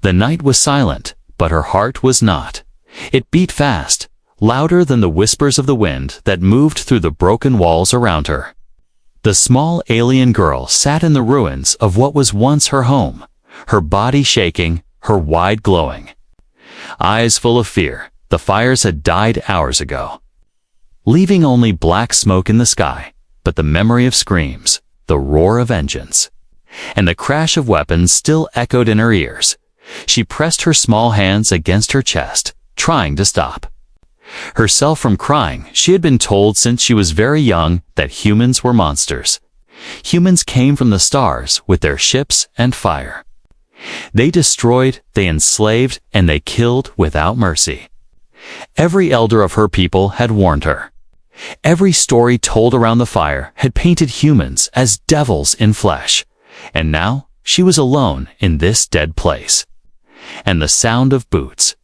The night was silent, but her heart was not. It beat fast, louder than the whispers of the wind that moved through the broken walls around her. The small alien girl sat in the ruins of what was once her home, her body shaking, her wide glowing. Eyes full of fear, the fires had died hours ago, leaving only black smoke in the sky, but the memory of screams, the roar of vengeance, and the crash of weapons still echoed in her ears. She pressed her small hands against her chest, trying to stop herself from crying. She had been told since she was very young that humans were monsters. Humans came from the stars with their ships and fire. They destroyed, they enslaved, and they killed without mercy. Every elder of her people had warned her. Every story told around the fire had painted humans as devils in flesh. And now she was alone in this dead place. And the sound of boots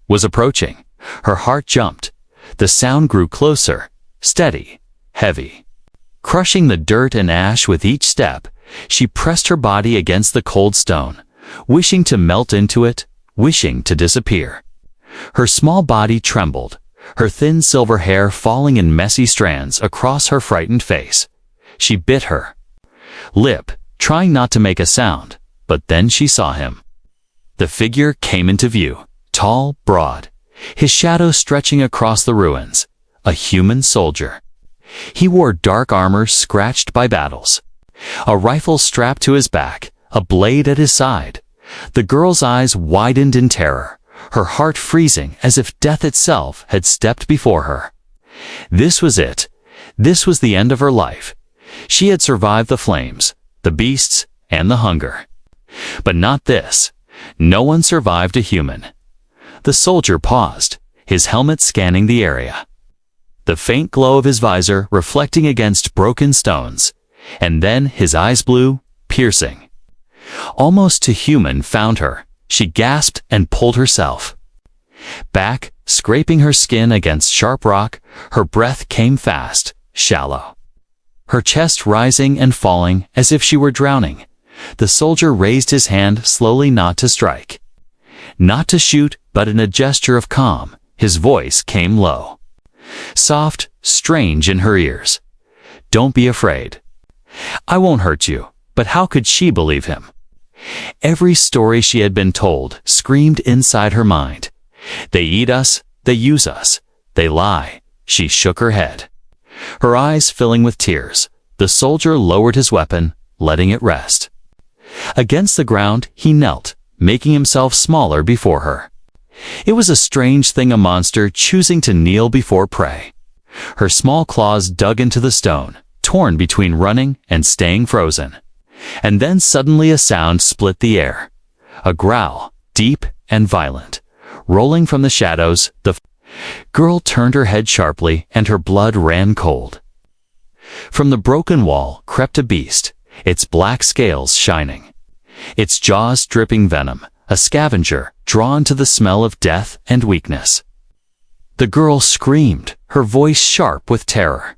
was approaching. Her heart jumped. The sound grew closer, steady, heavy. Crushing the dirt and ash with each step, she pressed her body against the cold stone, wishing to melt into it, wishing to disappear. Her small body trembled, her thin silver hair falling in messy strands across her frightened face. She bit her lip, trying not to make a sound, but then she saw him. The figure came into view, tall, broad, his shadow stretching across the ruins, a human soldier. He wore dark armor scratched by battles, a rifle strapped to his back, a blade at his side. The girl's eyes widened in terror, her heart freezing as if death itself had stepped before her. This was it. This was the end of her life. She had survived the flames, the beasts, and the hunger. But not this. No one survived a human. The soldier paused, his helmet scanning the area, the faint glow of his visor reflecting against broken stones, and then his eyes blue, piercing. Almost too human found her. She gasped and pulled herself back, scraping her skin against sharp rock. Her breath came fast, shallow, her chest rising and falling as if she were drowning. The soldier raised his hand slowly, not to strike, not to shoot, but in a gesture of calm. His voice came low, soft, strange in her ears. "Don't be afraid. I won't hurt you." But how could she believe him? Every story she had been told screamed inside her mind. They eat us, they use us, they lie. She shook her head, her eyes filling with tears. The soldier lowered his weapon, letting it rest. Against the ground he knelt, making himself smaller before her. It was a strange thing, a monster choosing to kneel before prey. Her small claws dug into the stone, torn between running and staying frozen. And then suddenly a sound split the air. A growl, deep and violent, rolling from the shadows. The girl turned her head sharply and her blood ran cold. From the broken wall crept a beast, its black scales shining, its jaws dripping venom, a scavenger drawn to the smell of death and weakness. The girl screamed, her voice sharp with terror.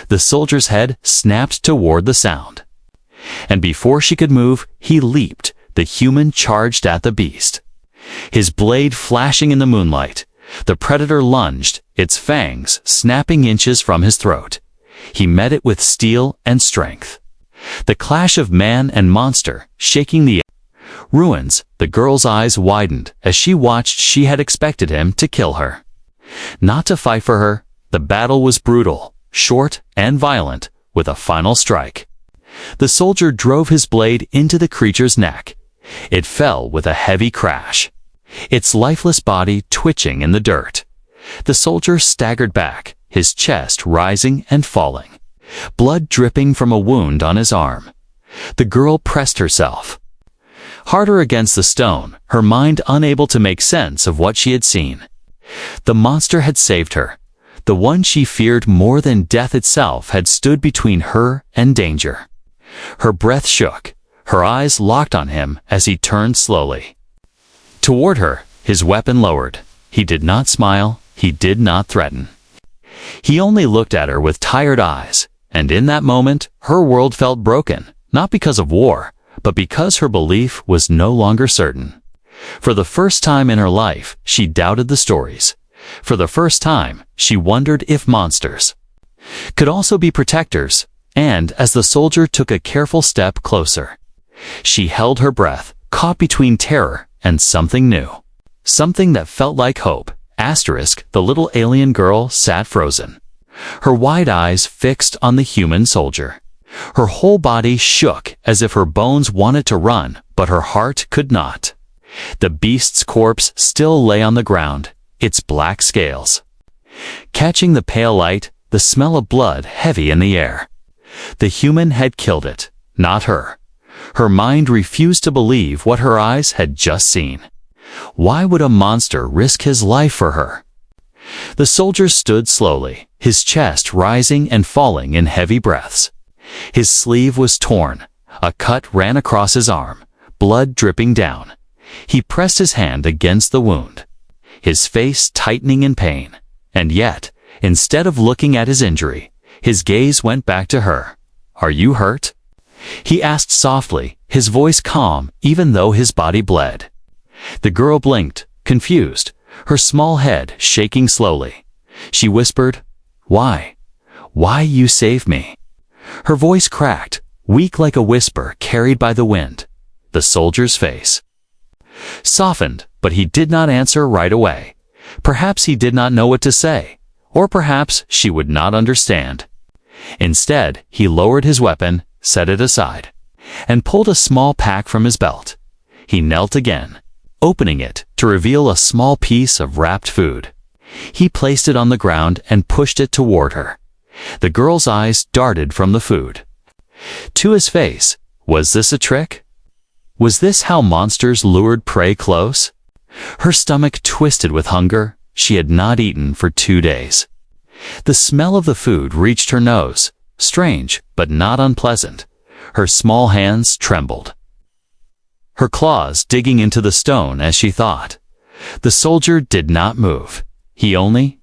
The soldier's head snapped toward the sound. And before she could move, he leaped. The human charged at the beast, his blade flashing in the moonlight. The predator lunged, its fangs snapping inches from his throat. He met it with steel and strength. The clash of man and monster, shaking the ruins. The girl's eyes widened as she watched. She had expected him to kill her, not to fight for her. The battle was brutal, short and violent, with a final strike. The soldier drove his blade into the creature's neck. It fell with a heavy crash, its lifeless body twitching in the dirt. The soldier staggered back, his chest rising and falling, blood dripping from a wound on his arm. The girl pressed herself harder against the stone, her mind unable to make sense of what she had seen. The monster had saved her. The one she feared more than death itself had stood between her and danger. Her breath shook, her eyes locked on him as he turned slowly toward her, his weapon lowered. He did not smile, he did not threaten. He only looked at her with tired eyes, and in that moment, her world felt broken, not because of war, but because her belief was no longer certain. For the first time in her life, she doubted the stories. For the first time, she wondered if monsters could also be protectors, and as the soldier took a careful step closer, she held her breath, caught between terror and something new. Something that felt like hope. The little alien girl sat frozen, her wide eyes fixed on the human soldier. Her whole body shook as if her bones wanted to run, but her heart could not. The beast's corpse still lay on the ground, its black scales catching the pale light, the smell of blood heavy in the air. The human had killed it, not her. Her mind refused to believe what her eyes had just seen. Why would a monster risk his life for her? The soldier stood slowly, his chest rising and falling in heavy breaths. His sleeve was torn. A cut ran across his arm, blood dripping down. He pressed his hand against the wound, his face tightening in pain. And yet, instead of looking at his injury, his gaze went back to her. "Are you hurt?" he asked softly, his voice calm even though his body bled. The girl blinked, confused, her small head shaking slowly. She whispered, "Why? Why you save me?" Her voice cracked, weak like a whisper carried by the wind. The soldier's face softened, but he did not answer right away. Perhaps he did not know what to say, or perhaps she would not understand. Instead, he lowered his weapon, set it aside, and pulled a small pack from his belt. He knelt again, opening it to reveal a small piece of wrapped food. He placed it on the ground and pushed it toward her. The girl's eyes darted from the food to his face. Was this a trick? Was this how monsters lured prey close? Her stomach twisted with hunger. She had not eaten for 2 days. The smell of the food reached her nose, strange but not unpleasant. Her small hands trembled, her claws digging into the stone as she thought. The soldier did not move. He only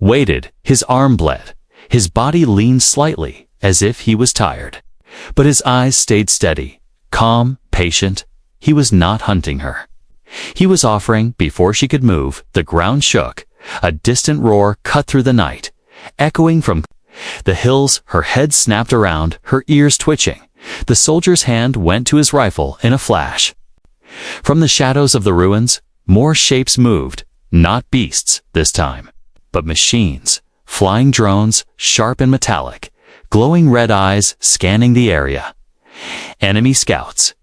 waited. His arm bled. His body leaned slightly, as if he was tired. But his eyes stayed steady, calm, patient. He was not hunting her. He was offering. Before she could move, the ground shook. A distant roar cut through the night, echoing from the hills. Her head snapped around, her ears twitching. The soldier's hand went to his rifle in a flash. From the shadows of the ruins, more shapes moved, not beasts this time, but machines, flying drones, sharp and metallic, glowing red eyes scanning the area. Enemy scouts,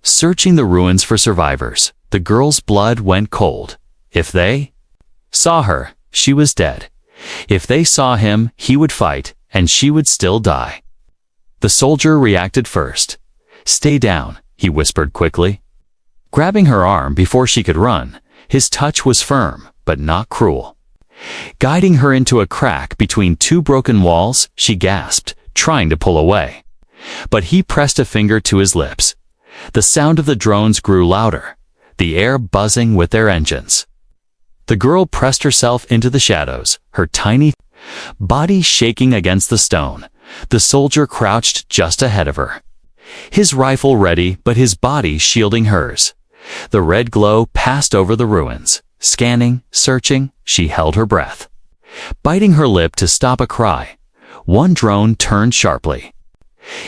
searching the ruins for survivors. The girl's blood went cold. If they saw her, she was dead. If they saw him, he would fight, and she would still die. The soldier reacted first. "Stay down," he whispered quickly, grabbing her arm before she could run. His touch was firm, but not cruel. Guiding her into a crack between 2 broken walls, she gasped, trying to pull away. But he pressed a finger to his lips. The sound of the drones grew louder, the air buzzing with their engines. The girl pressed herself into the shadows, her tiny body shaking against the stone. The soldier crouched just ahead of her, his rifle ready but his body shielding hers. The red glow passed over the ruins, scanning, searching. She held her breath, biting her lip to stop a cry. One drone turned sharply,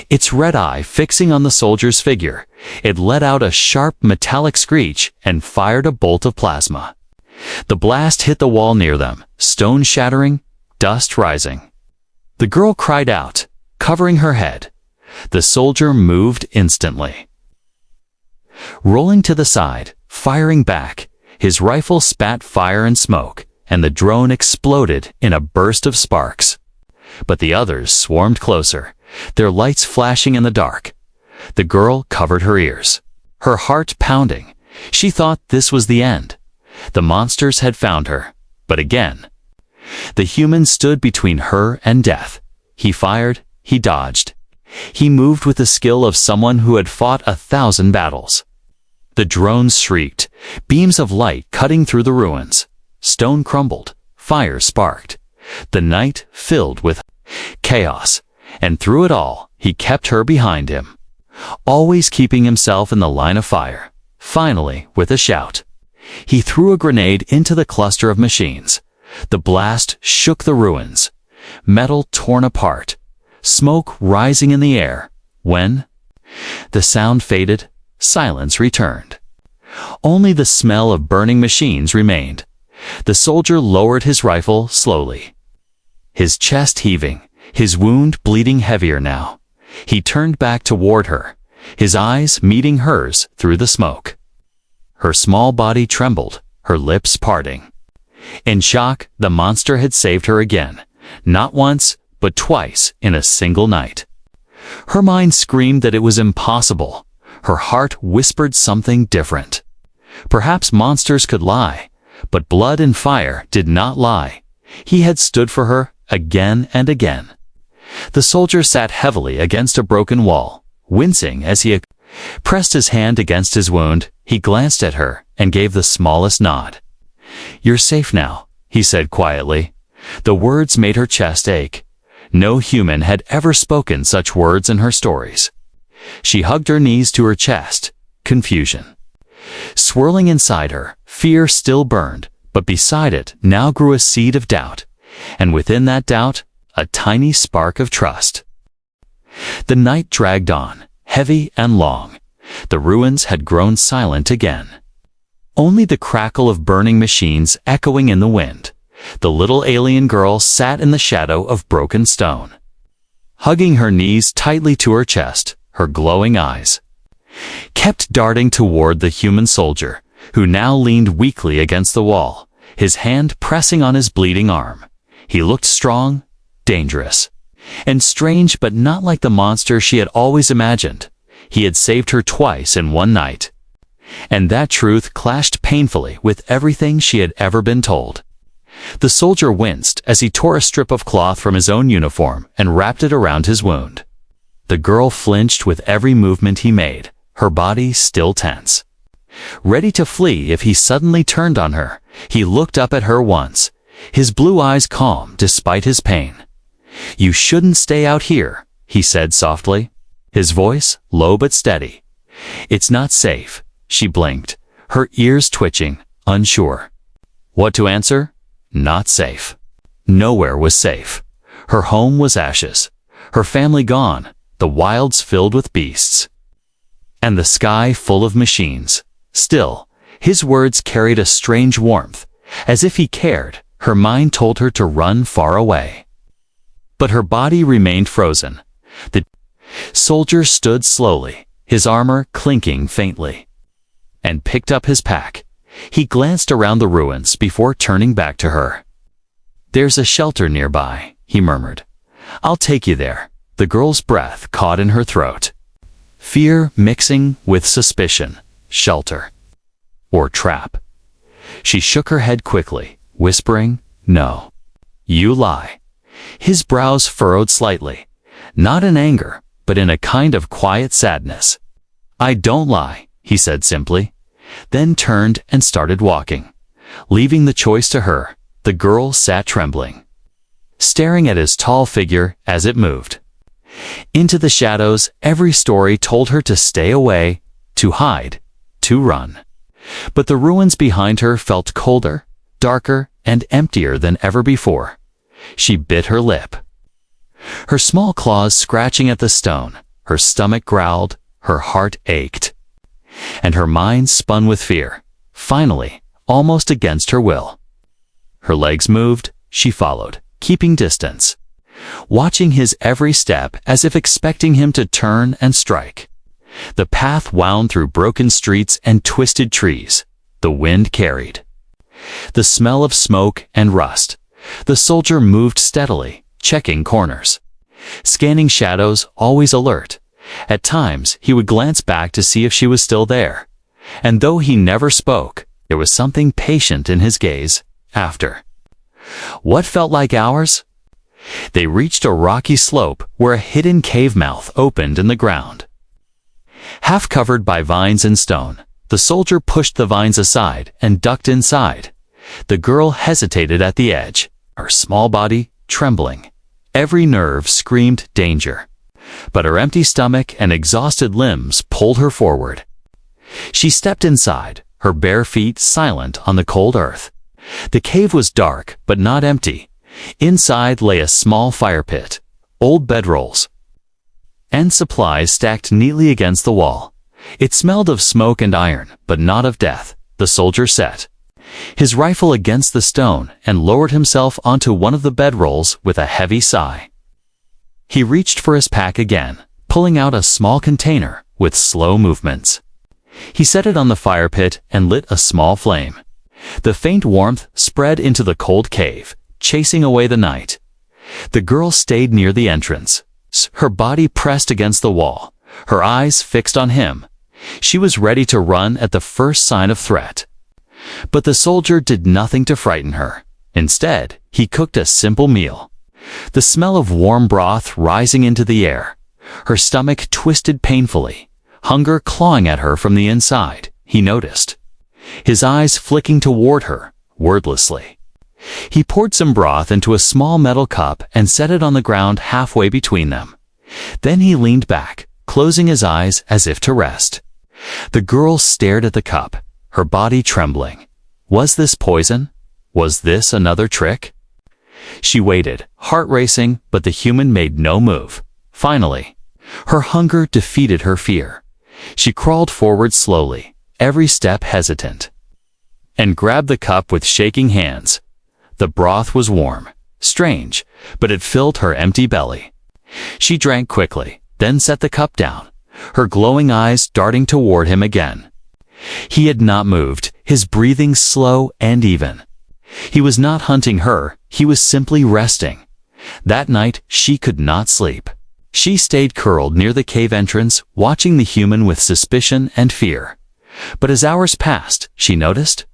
its red eye fixing on the soldier's figure. It let out a sharp metallic screech and fired a bolt of plasma. The blast hit the wall near them, stone shattering, dust rising. The girl cried out, covering her head. The soldier moved instantly, rolling to the side, firing back. His rifle spat fire and smoke, and the drone exploded in a burst of sparks. But the others swarmed closer, their lights flashing in the dark. The girl covered her ears, her heart pounding. She thought this was the end. The monsters had found her. But again, the human stood between her and death. He fired, he dodged. He moved with the skill of someone who had fought 1,000 battles. The drones shrieked, beams of light cutting through the ruins. Stone crumbled, fire sparked. The night filled with chaos, and through it all, he kept her behind him, always keeping himself in the line of fire. finally, with a shout. He threw a grenade into the cluster of machines. The blast shook the ruins. Metal torn apart. Smoke rising in the air. When the sound faded, silence returned. Only the smell of burning machines remained. The soldier lowered his rifle slowly. His chest heaving, his wound bleeding heavier now. He turned back toward her, his eyes meeting hers through the smoke. Her small body trembled, her lips parting. In shock, the monster had saved her again, not once, but twice in a single night. Her mind screamed that it was impossible. Her heart whispered something different. Perhaps monsters could lie, but blood and fire did not lie. He had stood for her again and again. The soldier sat heavily against a broken wall, wincing as he pressed his hand against his wound. He glanced at her and gave the smallest nod. "You're safe now," he said quietly. The words made her chest ache. No human had ever spoken such words in her stories. She hugged her knees to her chest. Confusion swirling inside her, fear still burned, but beside it now grew a seed of doubt, and within that doubt, a tiny spark of trust. The night dragged on, heavy and long. The ruins had grown silent again. Only the crackle of burning machines echoing in the wind. The little alien girl sat in the shadow of broken stone, hugging her knees tightly to her chest. Her glowing eyes kept darting toward the human soldier, who now leaned weakly against the wall, his hand pressing on his bleeding arm. He looked strong, dangerous, and strange, but not like the monster she had always imagined. He had saved her twice in one night. And that truth clashed painfully with everything she had ever been told. The soldier winced as he tore a strip of cloth from his own uniform and wrapped it around his wound. The girl flinched with every movement he made, her body still tense. Ready to flee if he suddenly turned on her, he looked up at her once, his blue eyes calm despite his pain. "You shouldn't stay out here," he said softly, his voice low but steady. "It's not safe." She blinked, her ears twitching, unsure what to answer. Not safe. Nowhere was safe. Her home was ashes, her family gone, the wilds filled with beasts, and the sky full of machines. Still, his words carried a strange warmth, as if he cared. Her mind told her to run far away, but her body remained frozen. The soldier stood slowly, his armor clinking faintly, and picked up his pack. He glanced around the ruins before turning back to her. "There's a shelter nearby," he murmured. "I'll take you there." The girl's breath caught in her throat, fear mixing with suspicion. Shelter or trap? She shook her head quickly, whispering, "No. You lie." His brows furrowed slightly, not in anger, but in a kind of quiet sadness. "I don't lie," he said simply, then turned and started walking, leaving the choice to her. The girl sat trembling, staring at his tall figure as it moved into the shadows. Every story told her to stay away, to hide, to run. But the ruins behind her felt colder, darker, and emptier than ever before. She bit her lip, her small claws scratching at the stone. Her stomach growled, her heart ached, and her mind spun with fear. Finally, almost against her will, her legs moved. She followed, keeping distance, watching his every step as if expecting him to turn and strike. The path wound through broken streets and twisted trees. The wind carried the smell of smoke and rust. The soldier moved steadily, checking corners, scanning shadows, always alert. At times, he would glance back to see if she was still there. And though he never spoke, there was something patient in his gaze. After what felt like hours, they reached a rocky slope where a hidden cave mouth opened in the ground. Half covered by vines and stone, the soldier pushed the vines aside and ducked inside. The girl hesitated at the edge, her small body trembling. Every nerve screamed danger, but her empty stomach and exhausted limbs pulled her forward. She stepped inside, her bare feet silent on the cold earth. The cave was dark, but not empty. Inside lay a small fire pit, old bedrolls, and supplies stacked neatly against the wall. It smelled of smoke and iron, but not of death. The soldier set his rifle against the stone and lowered himself onto one of the bedrolls with a heavy sigh. He reached for his pack again, pulling out a small container with slow movements. He set it on the fire pit and lit a small flame. The faint warmth spread into the cold cave, chasing away the night. The girl stayed near the entrance, her body pressed against the wall, her eyes fixed on him. She was ready to run at the first sign of threat. But the soldier did nothing to frighten her. Instead, he cooked a simple meal. The smell of warm broth rising into the air. Her stomach twisted painfully, hunger clawing at her from the inside, he noticed. His eyes flicking toward her, wordlessly. He poured some broth into a small metal cup and set it on the ground halfway between them. Then he leaned back, closing his eyes as if to rest. The girl stared at the cup, her body trembling. Was this poison? Was this another trick? She waited, heart racing, but the human made no move. Finally, her hunger defeated her fear. She crawled forward slowly, every step hesitant, and grabbed the cup with shaking hands. The broth was warm, strange, but it filled her empty belly. She drank quickly, then set the cup down, her glowing eyes darting toward him again. He had not moved, his breathing slow and even. He was not hunting her, he was simply resting. That night, she could not sleep. She stayed curled near the cave entrance, watching the human with suspicion and fear. But as hours passed, she noticed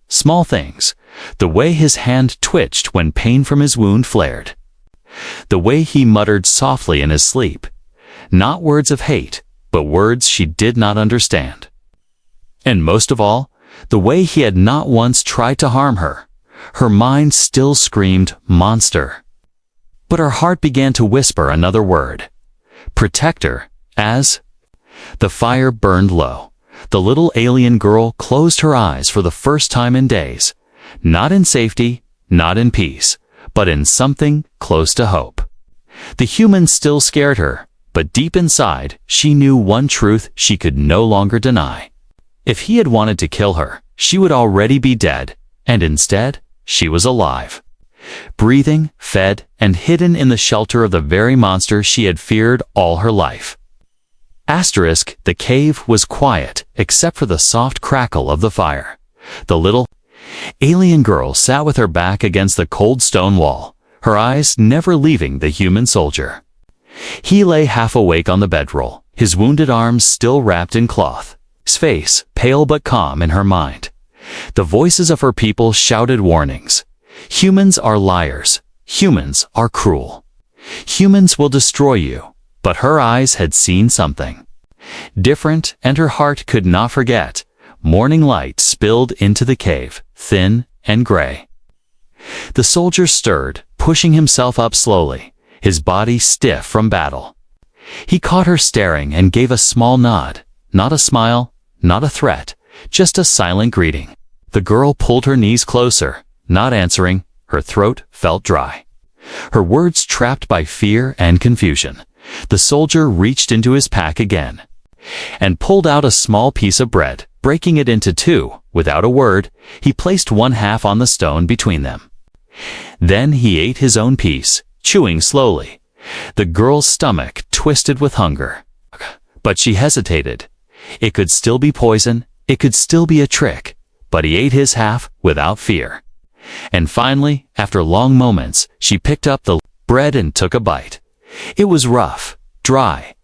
small things. The way his hand twitched when pain from his wound flared. The way he muttered softly in his sleep. Not words of hate, but words she did not understand. And most of all, the way he had not once tried to harm her. Her mind still screamed, monster. But her heart began to whisper another word. Protector, as the fire burned low. The little alien girl closed her eyes for the first time in days. Not in safety, not in peace, but in something close to hope. The human still scared her, but deep inside, she knew one truth she could no longer deny. If he had wanted to kill her, she would already be dead, and instead, she was alive. Breathing, fed, and hidden in the shelter of the very monster she had feared all her life. Asterisk, the cave was quiet, except for the soft crackle of the fire. The little alien girl sat with her back against the cold stone wall, her eyes never leaving the human soldier. He lay half awake on the bedroll, his wounded arms still wrapped in cloth, his face pale but calm in her mind. The voices of her people shouted warnings. Humans are liars. Humans are cruel. Humans will destroy you. But her eyes had seen something different, and her heart could not forget. Morning light spilled into the cave, thin and gray. The soldier stirred, pushing himself up slowly, his body stiff from battle. He caught her staring and gave a small nod, not a smile, not a threat, just a silent greeting. The girl pulled her knees closer, not answering, her throat felt dry. Her words trapped by fear and confusion. The soldier reached into his pack again and pulled out a small piece of bread. Breaking it into two, without a word, he placed one half on the stone between them. Then he ate his own piece, chewing slowly. The girl's stomach twisted with hunger. But she hesitated. It could still be poison, it could still be a trick, but he ate his half without fear. And finally, after long moments, she picked up the bread and took a bite. It was rough, dry,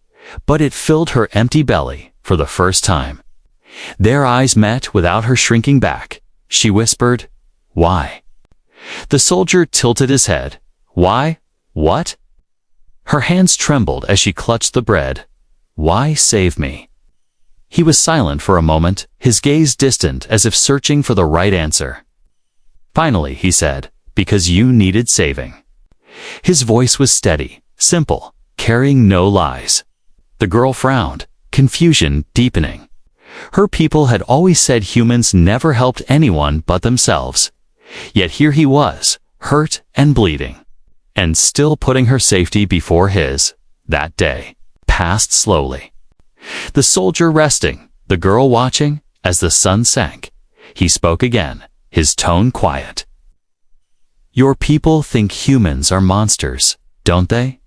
but it filled her empty belly for the first time. Their eyes met without her shrinking back. She whispered, "Why?" The soldier tilted his head. "Why? What?" Her hands trembled as she clutched the bread. "Why save me?" He was silent for a moment, his gaze distant as if searching for the right answer. Finally, he said, "Because you needed saving." His voice was steady, simple, carrying no lies. The girl frowned, confusion deepening. Her people had always said humans never helped anyone but themselves. Yet here he was, hurt and bleeding, and still putting her safety before his. That day passed slowly. The soldier resting, the girl watching. As the sun sank, he spoke again, his tone quiet. "Your people think humans are monsters, don't they?"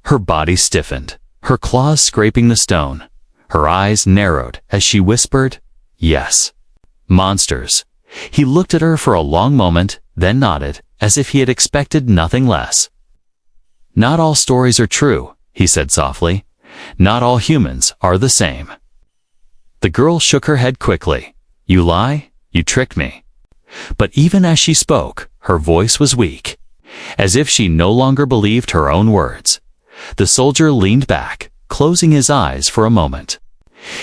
Her body stiffened, her claws scraping the stone. Her eyes narrowed as she whispered, "Yes, monsters." He looked at her for a long moment, then nodded, as if he had expected nothing less. "Not all stories are true," he said softly. "Not all humans are the same." The girl shook her head quickly. "You lie, you tricked me." But even as she spoke, her voice was weak, as if she no longer believed her own words. The soldier leaned back, closing his eyes for a moment.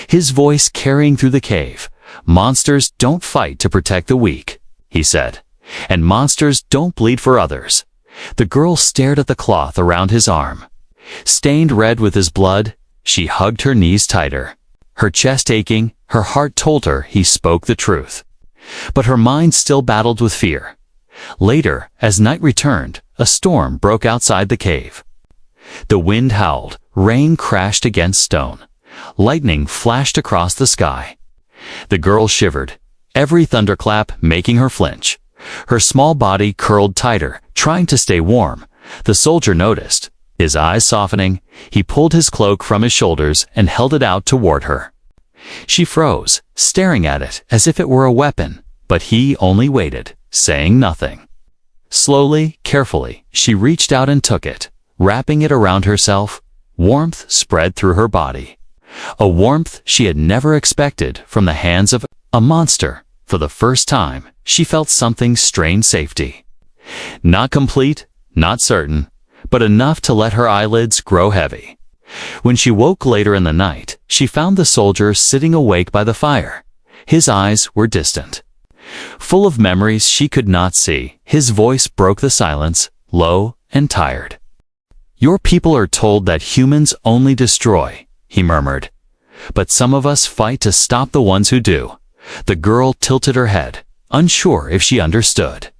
His voice carrying through the cave. "Monsters don't fight to protect the weak," he said, "and monsters don't bleed for others." The girl stared at the cloth around his arm. Stained red with his blood, she hugged her knees tighter. Her chest aching, her heart told her he spoke the truth. But her mind still battled with fear. Later, as night returned, a storm broke outside the cave. The wind howled, rain crashed against stone. Lightning flashed across the sky. The girl shivered, every thunderclap making her flinch. Her small body curled tighter, trying to stay warm. The soldier noticed. His eyes softening, he pulled his cloak from his shoulders and held it out toward her. She froze, staring at it as if it were a weapon, but he only waited, saying nothing. Slowly, carefully, she reached out and took it, wrapping it around herself. Warmth spread through her body. A warmth she had never expected from the hands of a monster. For the first time, she felt something strange safety. Not complete, not certain, but enough to let her eyelids grow heavy. When she woke later in the night, she found the soldier sitting awake by the fire. His eyes were distant, full of memories she could not see. His voice broke the silence, low and tired. "Your people are told that humans only destroy," he murmured. "But some of us fight to stop the ones who do." The girl tilted her head, unsure if she understood.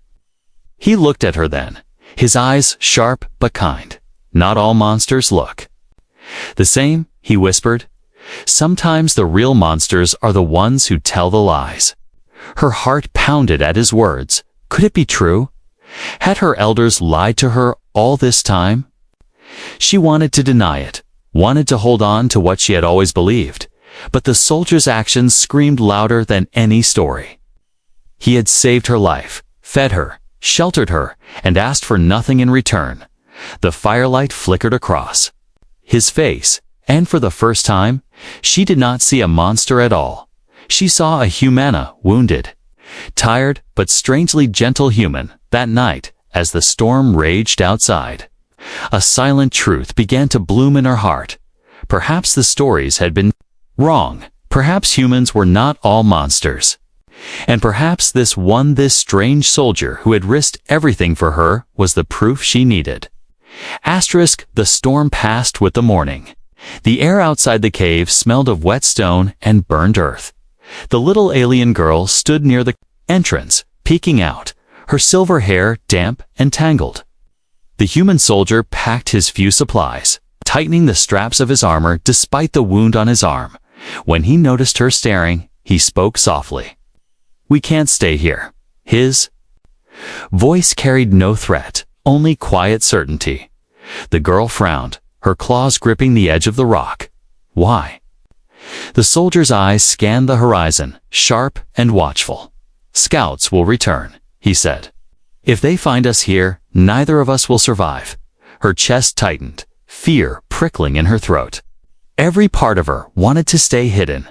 He looked at her then, his eyes sharp but kind. "Not all monsters look the same," he whispered. "Sometimes the real monsters are the ones who tell the lies." Her heart pounded at his words. Could it be true? Had her elders lied to her all this time? She wanted to deny it, wanted to hold on to what she had always believed, but the soldier's actions screamed louder than any story. He had saved her life, fed her, sheltered her, and asked for nothing in return. The firelight flickered across his face, and for the first time, she did not see a monster at all. She saw a humana, wounded, tired but strangely gentle human. That night, as the storm raged outside, a silent truth began to bloom in her heart. Perhaps the stories had been wrong. Perhaps humans were not all monsters. And perhaps this strange soldier who had risked everything for her was the proof she needed. The storm passed with the morning. The air outside the cave smelled of wet stone and burned earth. The little alien girl stood near the entrance, peeking out, her silver hair damp and tangled. The human soldier packed his few supplies, tightening the straps of his armor despite the wound on his arm. When he noticed her staring, he spoke softly. "We can't stay here." His voice carried no threat, only quiet certainty. The girl frowned, her claws gripping the edge of the rock. "Why?" The soldier's eyes scanned the horizon, sharp and watchful. "Scouts will return," he said. "If they find us here, neither of us will survive." Her chest tightened, fear prickling in her throat. Every part of her wanted to stay hidden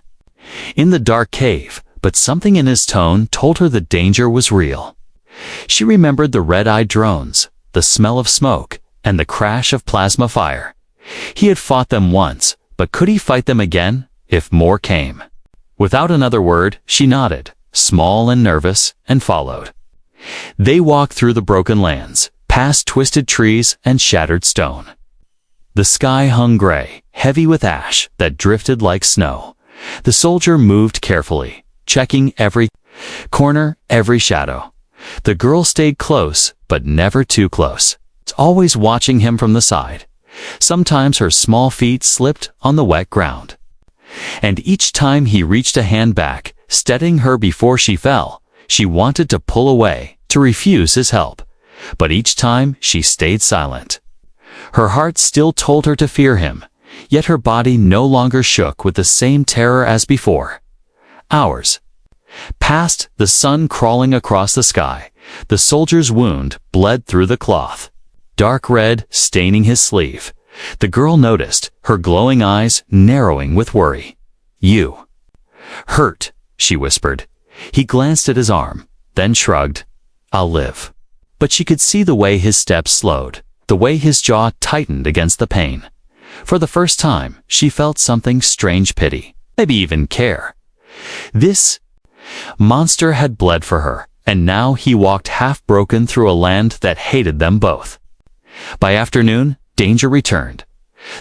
in the dark cave, but something in his tone told her the danger was real. She remembered the red-eyed drones, the smell of smoke, and the crash of plasma fire. He had fought them once, but could he fight them again, if more came? Without another word, she nodded, small and nervous, and followed. They walked through the broken lands, past twisted trees and shattered stone. The sky hung gray, heavy with ash that drifted like snow. The soldier moved carefully, checking every corner, every shadow. The girl stayed close, but never too close, always watching him from the side. Sometimes her small feet slipped on the wet ground. And each time he reached a hand back, steadying her before she fell, she wanted to pull away, to refuse his help. But each time she stayed silent. Her heart still told her to fear him, yet her body no longer shook with the same terror as before. Hours passed, the sun crawling across the sky. The soldier's wound bled through the cloth, dark red, staining his sleeve. The girl noticed, her glowing eyes narrowing with worry. "You hurt," she whispered. He glanced at his arm, then shrugged. "I'll live." But she could see the way his steps slowed, the way his jaw tightened against the pain. For the first time, she felt something strange: pity, maybe even care. This monster had bled for her, and now he walked half-broken through a land that hated them both. By afternoon, danger returned.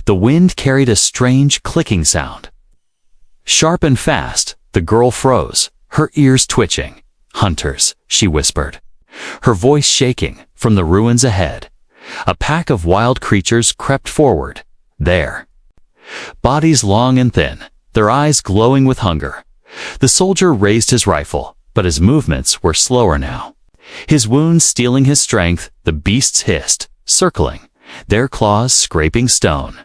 The wind carried a strange clicking sound. Sharp and fast, the girl froze, her ears twitching. "Hunters," she whispered, her voice shaking, from the ruins ahead. A pack of wild creatures crept forward. There. Bodies long and thin, their eyes glowing with hunger. The soldier raised his rifle, but his movements were slower now. His wounds stealing his strength, the beasts hissed, circling, their claws scraping stone.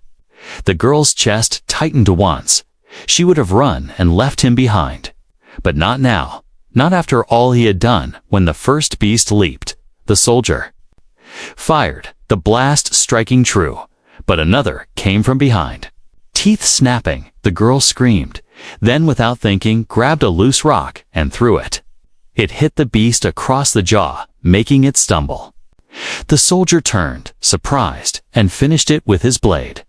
The girl's chest tightened once. She would have run and left him behind. But not now, not after all he had done. When the first beast leaped, the soldier fired, the blast striking true, but another came from behind. Teeth snapping, the girl screamed, then without thinking grabbed a loose rock and threw it. It hit the beast across the jaw, making it stumble. The soldier turned, surprised, and finished it with his blade.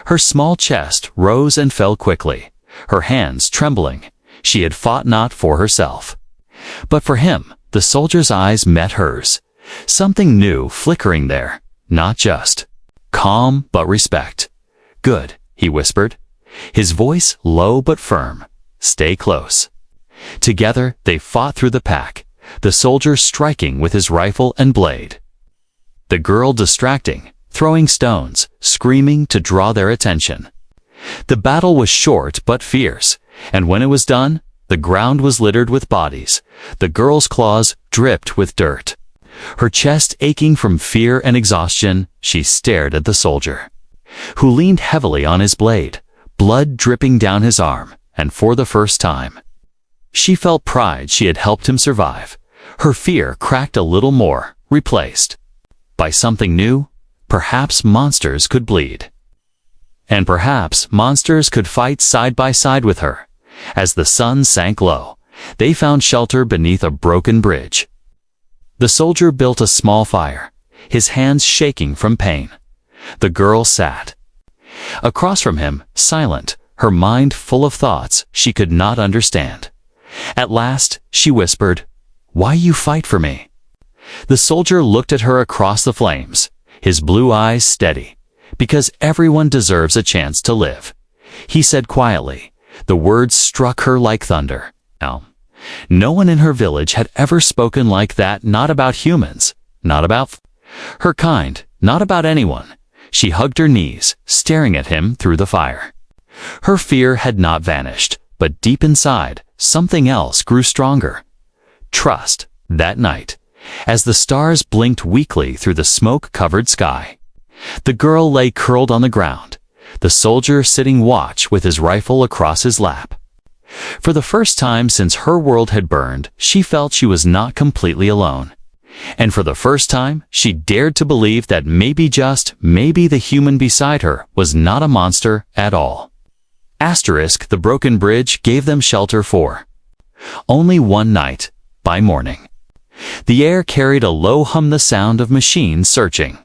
Her small chest rose and fell quickly, her hands trembling. She had fought not for herself, but for him. The soldier's eyes met hers. Something new flickering there, not just calm, but respect. "Good," he whispered, his voice low but firm. "Stay close." Together they fought through the pack, the soldier striking with his rifle and blade, the girl distracting, throwing stones, screaming to draw their attention. The battle was short but fierce, and when it was done, the ground was littered with bodies. The girl's claws dripped with dirt. Her chest aching from fear and exhaustion, she stared at the soldier, who leaned heavily on his blade, blood dripping down his arm, and for the first time, she felt pride she had helped him survive. Her fear cracked a little more, replaced by something new. Perhaps monsters could bleed. And perhaps monsters could fight side by side with her. As the sun sank low, they found shelter beneath a broken bridge. The soldier built a small fire, his hands shaking from pain. The girl sat across from him, silent, her mind full of thoughts she could not understand. At last, she whispered, "Why you fight for me?" The soldier looked at her across the flames, his blue eyes steady. "Because everyone deserves a chance to live," he said quietly. The words struck her like thunder. No one in her village had ever spoken like that, not about humans, not about her kind, not about anyone. She hugged her knees, staring at him through the fire. Her fear had not vanished, but deep inside, something else grew stronger. Trust. That night, as the stars blinked weakly through the smoke-covered sky, the girl lay curled on the ground, the soldier sitting watch with his rifle across his lap. For the first time since her world had burned, she felt she was not completely alone. And for the first time, she dared to believe that maybe, just maybe, the human beside her was not a monster at all. The broken bridge gave them shelter for only one night. By morning, the air carried a low hum, the sound of machines searching.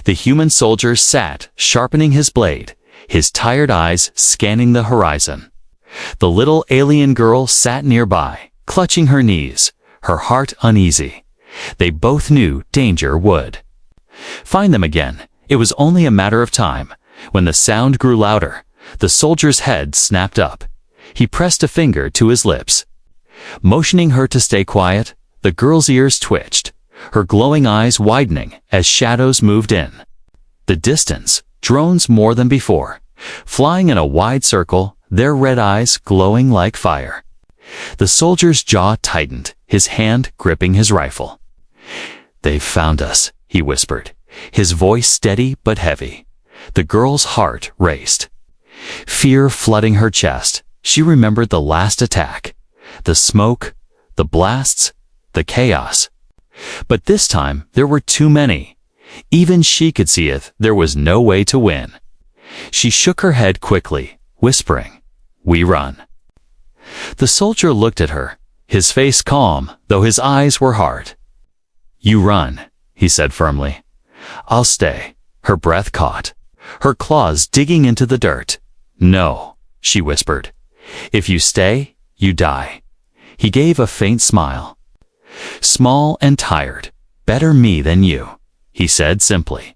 The human soldier sat, sharpening his blade, his tired eyes scanning the horizon. The little alien girl sat nearby, clutching her knees, her heart uneasy. They both knew danger would find them again. It was only a matter of time. When the sound grew louder, the soldier's head snapped up. He pressed a finger to his lips. Motioning her to stay quiet, the girl's ears twitched, her glowing eyes widening as shadows moved in. The distance, drones more than before, flying in a wide circle, their red eyes glowing like fire. The soldier's jaw tightened, his hand gripping his rifle. "They've found us," he whispered, his voice steady but heavy. The girl's heart raced. Fear flooding her chest, she remembered the last attack. The smoke, the blasts, the chaos. But this time there were too many. Even she could see it, there was no way to win. She shook her head quickly, whispering, "We run." The soldier looked at her, his face calm, though his eyes were hard. "You run," he said firmly. "I'll stay." Her breath caught, her claws digging into the dirt. "No," she whispered. "If you stay, you die." He gave a faint smile. "Small and tired, better me than you," he said simply.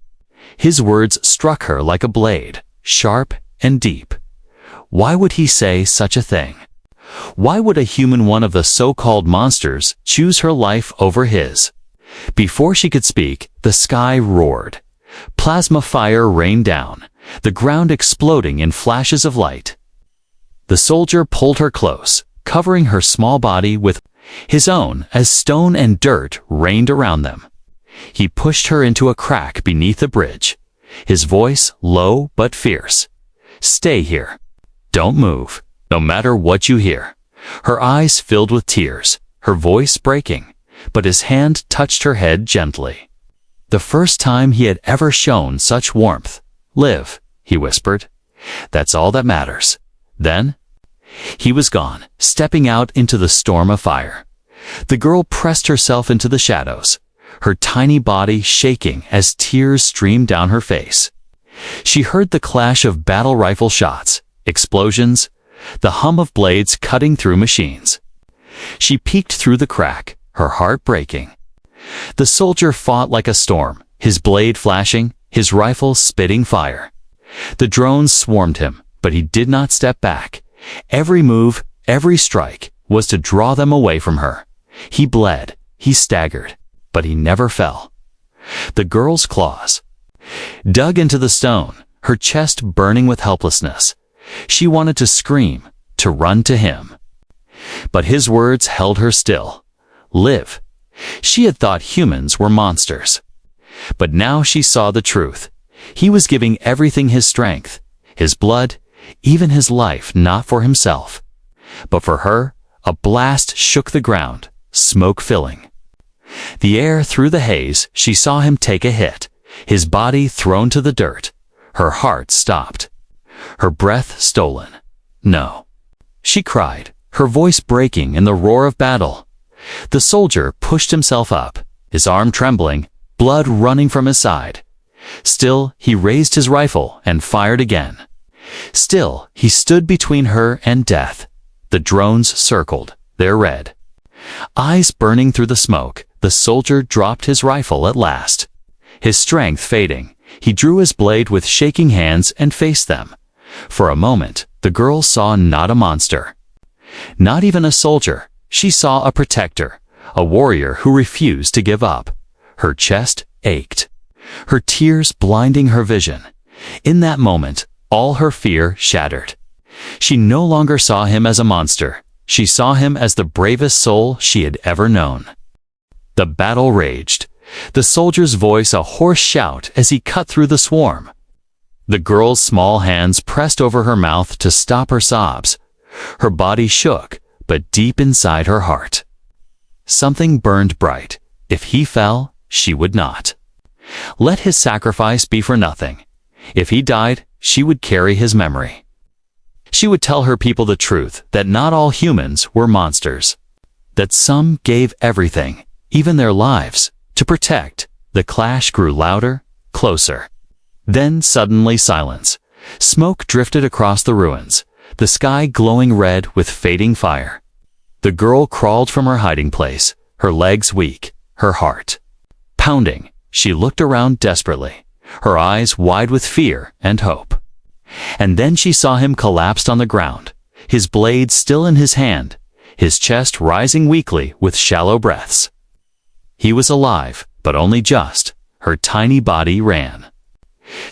His words struck her like a blade, sharp and deep. Why would he say such a thing? Why would a human, one of the so-called monsters, choose her life over his? Before she could speak, the sky roared. Plasma fire rained down, the ground exploding in flashes of light. The soldier pulled her close, covering her small body with his own as stone and dirt rained around them. He pushed her into a crack beneath the bridge, his voice low but fierce. "Stay here. Don't move, no matter what you hear." Her eyes filled with tears, her voice breaking, but his hand touched her head gently. The first time he had ever shown such warmth. "Live," he whispered. "That's all that matters." Then he was gone, stepping out into the storm of fire. The girl pressed herself into the shadows, her tiny body shaking as tears streamed down her face. She heard the clash of battle rifle shots, explosions, the hum of blades cutting through machines. She peeked through the crack, her heart breaking. The soldier fought like a storm, his blade flashing, his rifle spitting fire. The drones swarmed him, but he did not step back. Every move, every strike, was to draw them away from her. He bled, he staggered, but he never fell. The girl's claws dug into the stone, her chest burning with helplessness. She wanted to scream, to run to him. But his words held her still. Live. She had thought humans were monsters. But now she saw the truth. He was giving everything, his strength, his blood, even his life, not for himself. But for her, a blast shook the ground, smoke filling the air. Through the haze, she saw him take a hit, his body thrown to the dirt. Her heart stopped, her breath stolen. "No," she cried, her voice breaking in the roar of battle. The soldier pushed himself up, his arm trembling, blood running from his side. Still, he raised his rifle and fired again. Still, he stood between her and death. The drones circled, their red eyes burning through the smoke. The soldier dropped his rifle at last. His strength fading, he drew his blade with shaking hands and faced them. For a moment, the girl saw not a monster, not even a soldier. She saw a protector, a warrior who refused to give up. Her chest ached, her tears blinding her vision. In that moment, all her fear shattered. She no longer saw him as a monster. She saw him as the bravest soul she had ever known. The battle raged, the soldier's voice a hoarse shout as he cut through the swarm. The girl's small hands pressed over her mouth to stop her sobs. Her body shook, but deep inside her heart, something burned bright. If he fell, she would not let his sacrifice be for nothing. If he died, she would carry his memory. She would tell her people the truth, that not all humans were monsters, that some gave everything, even their lives, to protect. The clash grew louder, closer. Then suddenly silence. Smoke drifted across the ruins, the sky glowing red with fading fire. The girl crawled from her hiding place, her legs weak, her heart pounding. She looked around desperately, her eyes wide with fear and hope. And then she saw him collapsed on the ground, his blade still in his hand, his chest rising weakly with shallow breaths. He was alive, but only just. Her tiny body ran.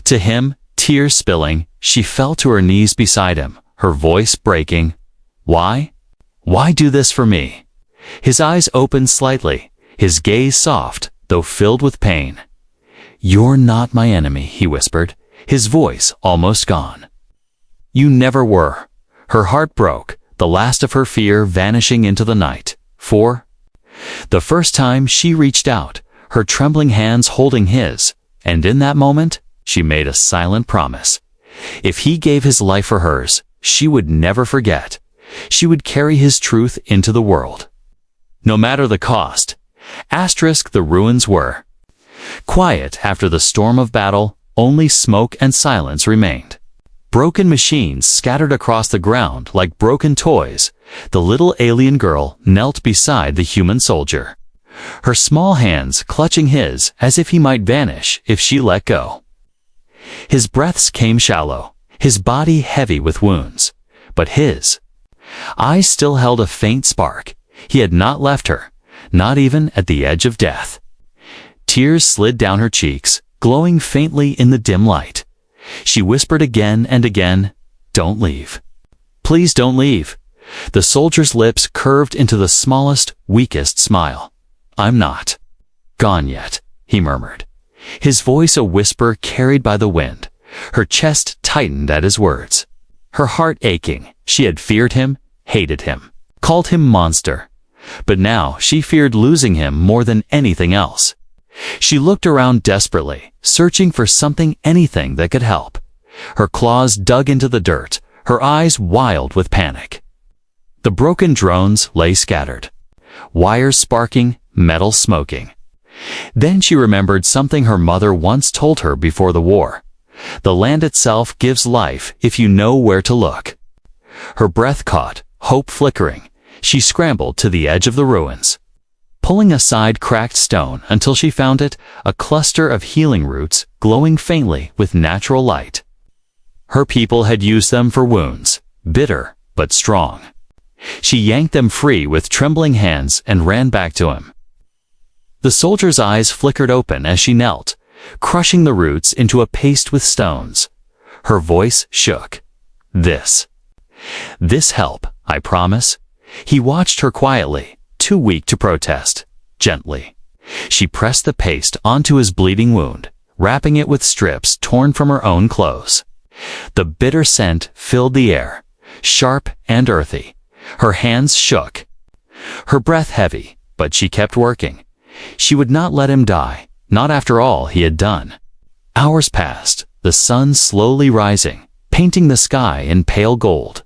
To him, tears spilling, she fell to her knees beside him, her voice breaking. Why? Why do this for me? His eyes opened slightly, his gaze soft, though filled with pain. You're not my enemy, he whispered, his voice almost gone. You never were. Her heart broke, the last of her fear vanishing into the night. For the first time she reached out, her trembling hands holding his, and in that moment, she made a silent promise. If he gave his life for hers, she would never forget. She would carry his truth into the world. No matter the cost. The ruins were quiet after the storm of battle, only smoke and silence remained. Broken machines scattered across the ground like broken toys. The little alien girl knelt beside the human soldier, her small hands clutching his as if he might vanish if she let go. His breaths came shallow, his body heavy with wounds, but his eyes still held a faint spark. He had not left her, not even at the edge of death. Tears slid down her cheeks, glowing faintly in the dim light. She whispered again and again, "Don't leave. Please don't leave." The soldier's lips curved into the smallest, weakest smile. "I'm not gone yet," he murmured, his voice a whisper carried by the wind. Her chest tightened at his words, her heart aching. She had feared him, hated him, called him monster. But now she feared losing him more than anything else. She looked around desperately, searching for something, anything that could help. Her claws dug into the dirt, her eyes wild with panic. The broken drones lay scattered, wires sparking, metal smoking. Then she remembered something her mother once told her before the war. The land itself gives life if you know where to look. Her breath caught, hope flickering. She scrambled to the edge of the ruins, pulling aside cracked stone until she found it, a cluster of healing roots glowing faintly with natural light. Her people had used them for wounds, bitter but strong. She yanked them free with trembling hands and ran back to him. The soldier's eyes flickered open as she knelt, crushing the roots into a paste with stones. Her voice shook. This help, I promise." He watched her quietly, too weak to protest. Gently, she pressed the paste onto his bleeding wound, wrapping it with strips torn from her own clothes. The bitter scent filled the air, sharp and earthy. Her hands shook, her breath heavy, but she kept working. She would not let him die, not after all he had done. Hours passed, the sun slowly rising, painting the sky in pale gold.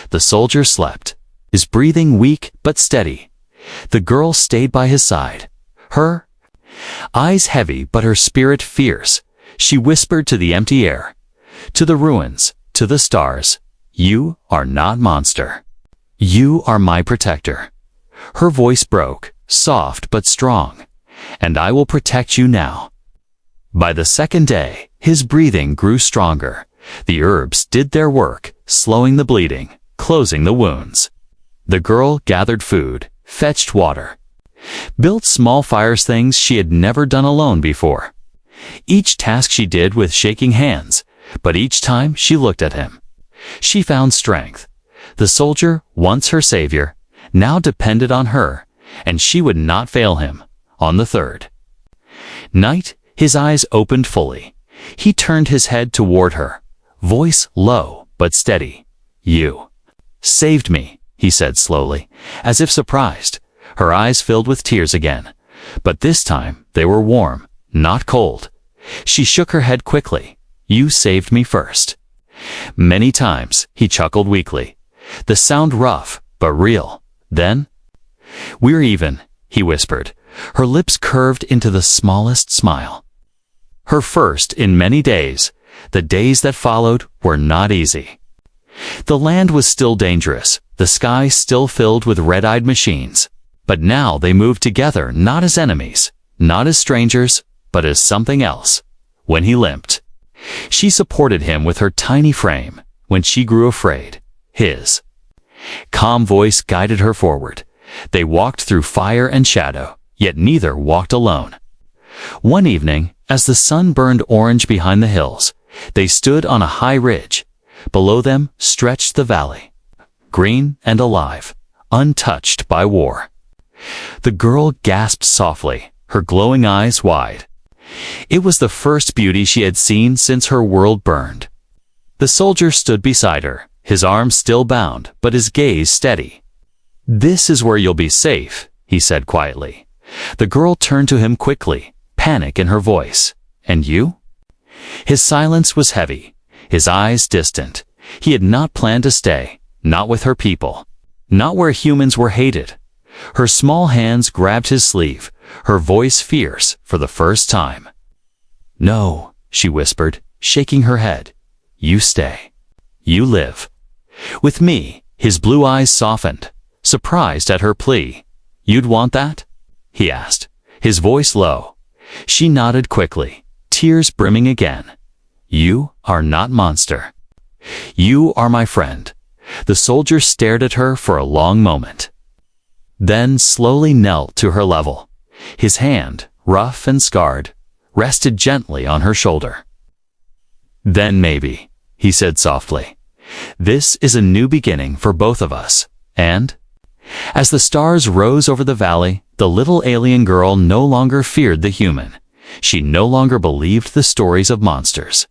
The soldier slept, his breathing weak but steady. The girl stayed by his side, her eyes heavy but her spirit fierce. She whispered to the empty air, to the ruins, to the stars, "You are not monster. You are my protector." Her voice broke, soft but strong, "And I will protect you now." By the second day, his breathing grew stronger. The herbs did their work, slowing the bleeding, closing the wounds. The girl gathered food, fetched water, built small fires, things she had never done alone before. Each task she did with shaking hands, but each time she looked at him, she found strength. The soldier, once her savior, now depended on her, and she would not fail him. On the third night, his eyes opened fully. He turned his head toward her, voice low but steady. "You saved me," he said slowly, as if surprised. Her eyes filled with tears again, but this time they were warm, not cold. She shook her head quickly. "You saved me first." "Many times," he chuckled weakly, the sound rough but real. Then, "We're even," he whispered, her lips curved into the smallest smile. Her first in many days. The days that followed were not easy. The land was still dangerous, the sky still filled with red-eyed machines. But now they moved together not as enemies, not as strangers, but as something else. When he limped, she supported him with her tiny frame. When she grew afraid, his Calm voice guided her forward. They walked through fire and shadow, yet neither walked alone. One evening, as the sun burned orange behind the hills, they stood on a high ridge. Below them stretched the valley, green and alive, untouched by war. The girl gasped softly, her glowing eyes wide. It was the first beauty she had seen since her world burned. The soldier stood beside her, his arms still bound, but his gaze steady. "This is where you'll be safe," he said quietly. The girl turned to him quickly, panic in her voice. "And you?" His silence was heavy, his eyes distant. He had not planned to stay, not with her people, not where humans were hated. Her small hands grabbed his sleeve, her voice fierce for the first time. "No," she whispered, shaking her head. "You stay. You live. With me." His blue eyes softened, surprised at her plea. "You'd want that?" he asked, his voice low. She nodded quickly, tears brimming again. "You are not monster. You are my friend." The soldier stared at her for a long moment, then slowly knelt to her level. His hand, rough and scarred, rested gently on her shoulder. "Then maybe," he said softly, "this is a new beginning for both of us." And, as the stars rose over the valley, the little alien girl no longer feared the human. She no longer believed the stories of monsters.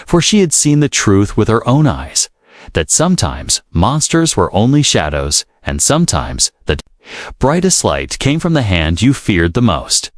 For she had seen the truth with her own eyes, that sometimes monsters were only shadows, and sometimes the brightest light came from the hand you feared the most.